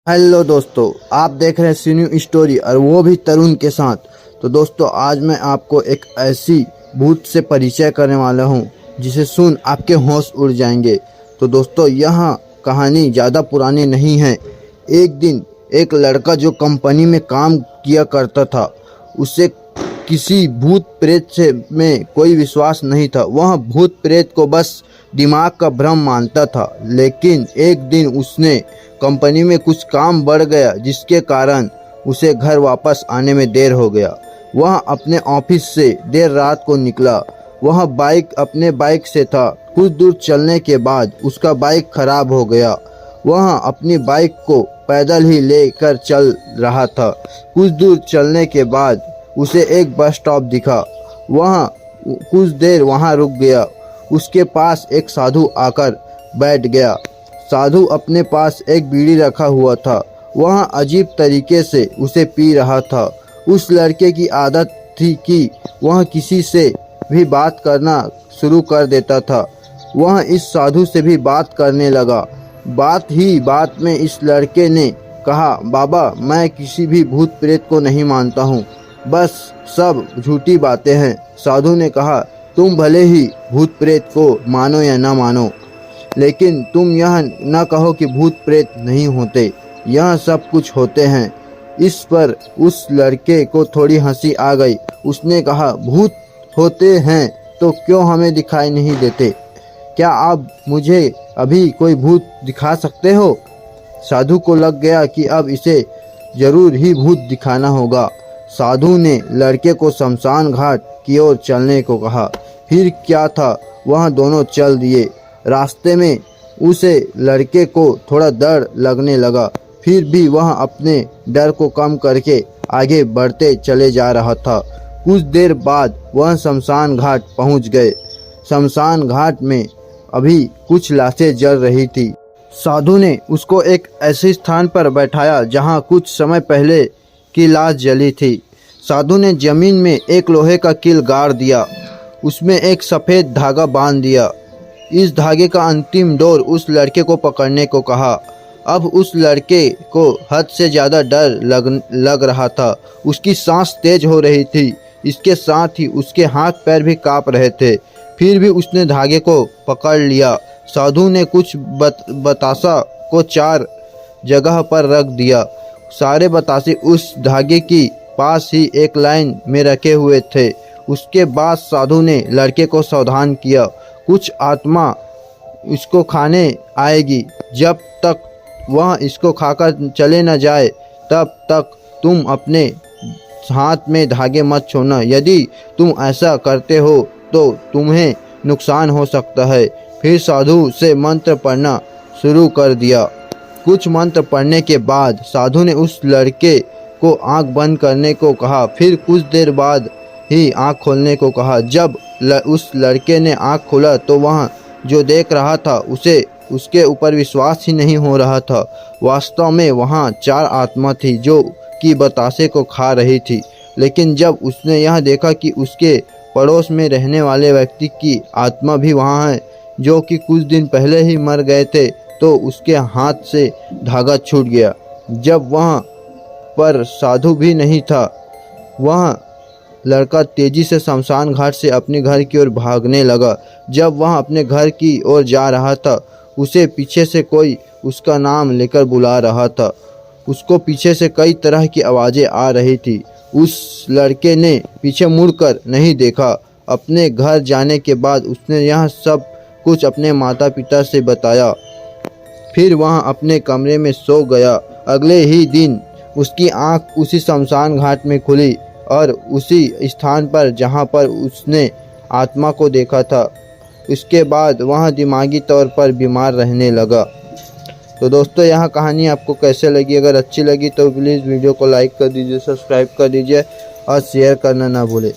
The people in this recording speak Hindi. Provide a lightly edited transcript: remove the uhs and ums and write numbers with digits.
हेलो दोस्तों, आप देख रहे हैं सीन्यू स्टोरी और वो भी तरुण के साथ। तो दोस्तों, आज मैं आपको एक ऐसी भूत से परिचय करने वाला हूँ जिसे सुन आपके होश उड़ जाएंगे। तो दोस्तों, यह कहानी ज़्यादा पुरानी नहीं है। एक दिन एक लड़का जो कंपनी में काम किया करता था, उसे किसी भूत प्रेत से में कोई विश्वास नहीं था। वह भूत प्रेत को बस दिमाग का भ्रम मानता था। लेकिन एक दिन उसने कंपनी में कुछ काम बढ़ गया, जिसके कारण उसे घर वापस आने में देर हो गया। वह अपने ऑफिस से देर रात को निकला। वह अपने बाइक से था। कुछ दूर चलने के बाद उसका बाइक खराब हो गया। वह अपनी बाइक को पैदल ही लेकर चल रहा था। कुछ दूर चलने के बाद उसे एक बस स्टॉप दिखा। वह कुछ देर वहां रुक गया। उसके पास एक साधु आकर बैठ गया। साधु अपने पास एक बीड़ी रखा हुआ था। वह अजीब तरीके से उसे पी रहा था। उस लड़के की आदत थी कि वह किसी से भी बात करना शुरू कर देता था। वह इस साधु से भी बात करने लगा। बात में इस लड़के ने कहा, बाबा, मैं किसी भी भूत प्रेत को नहीं मानता हूँ, बस सब झूठी बातें हैं। साधु ने कहा, तुम भले ही भूत प्रेत को मानो या ना मानो, लेकिन तुम यह न कहो कि भूत प्रेत नहीं होते। यह सब कुछ होते हैं। इस पर उस लड़के को थोड़ी हंसी आ गई। उसने कहा, भूत होते हैं तो क्यों हमें दिखाई नहीं देते? क्या आप मुझे अभी कोई भूत दिखा सकते हो? साधु को लग गया कि अब इसे जरूर ही भूत दिखाना होगा। साधु ने लड़के को शमशान घाट की ओर चलने को कहा। फिर क्या था, वह दोनों चल दिए। रास्ते में उसे लड़के को थोड़ा डर लगने लगा। फिर भी वह अपने डर को कम करके आगे बढ़ते चले जा रहा था। कुछ देर बाद वह शमशान घाट पहुंच गए। शमशान घाट में अभी कुछ लाशें जल रही थी। साधु ने उसको एक ऐसे स्थान पर बैठाया जहां कुछ समय पहले की लाश जली थी। साधु ने जमीन में एक लोहे का कील गाड़ दिया। उसमें एक सफ़ेद धागा बांध दिया। इस धागे का अंतिम डोर उस लड़के को पकड़ने को कहा। अब उस लड़के को हद से ज़्यादा डर लग रहा था। उसकी सांस तेज हो रही थी। इसके साथ ही उसके हाथ पैर भी कांप रहे थे। फिर भी उसने धागे को पकड़ लिया। साधु ने कुछ बतासा को 4 जगह पर रख दिया। सारे बतासे उस धागे की पास ही एक लाइन में रखे हुए थे। उसके बाद साधु ने लड़के को सावधान किया, कुछ आत्मा इसको खाने आएगी। जब तक वह इसको खाकर चले न जाए, तब तक तुम अपने हाथ में धागे मत छोड़ना। यदि तुम ऐसा करते हो तो तुम्हें नुकसान हो सकता है। फिर साधु से मंत्र पढ़ना शुरू कर दिया। कुछ मंत्र पढ़ने के बाद साधु ने उस लड़के को आंख बंद करने को कहा। फिर कुछ देर बाद ही आंख खोलने को कहा। जब उस लड़के ने आंख खोला तो वह जो देख रहा था उसे उसके ऊपर विश्वास ही नहीं हो रहा था। वास्तव में वहाँ 4 आत्मा थी जो कि बतासे को खा रही थी। लेकिन जब उसने यह देखा कि उसके पड़ोस में रहने वाले व्यक्ति की आत्मा भी वहाँ है, जो कि कुछ दिन पहले ही मर गए थे, तो उसके हाथ से धागा छूट गया। जब वहाँ पर साधु भी नहीं था, वह लड़का तेजी से शमशान घाट से अपने घर की ओर भागने लगा। जब वह अपने घर की ओर जा रहा था, उसे पीछे से कोई उसका नाम लेकर बुला रहा था। उसको पीछे से कई तरह की आवाज़ें आ रही थी। उस लड़के ने पीछे मुड़कर नहीं देखा। अपने घर जाने के बाद उसने यह सब कुछ अपने माता पिता से बताया। फिर वह अपने कमरे में सो गया। अगले ही दिन उसकी आंख उसी शमशान घाट में खुली और उसी स्थान पर जहां पर उसने आत्मा को देखा था। उसके बाद वह दिमागी तौर पर बीमार रहने लगा। तो दोस्तों, यह कहानी आपको कैसे लगी? अगर अच्छी लगी तो प्लीज़ वीडियो को लाइक कर दीजिए, सब्सक्राइब कर दीजिए और शेयर करना ना भूलें।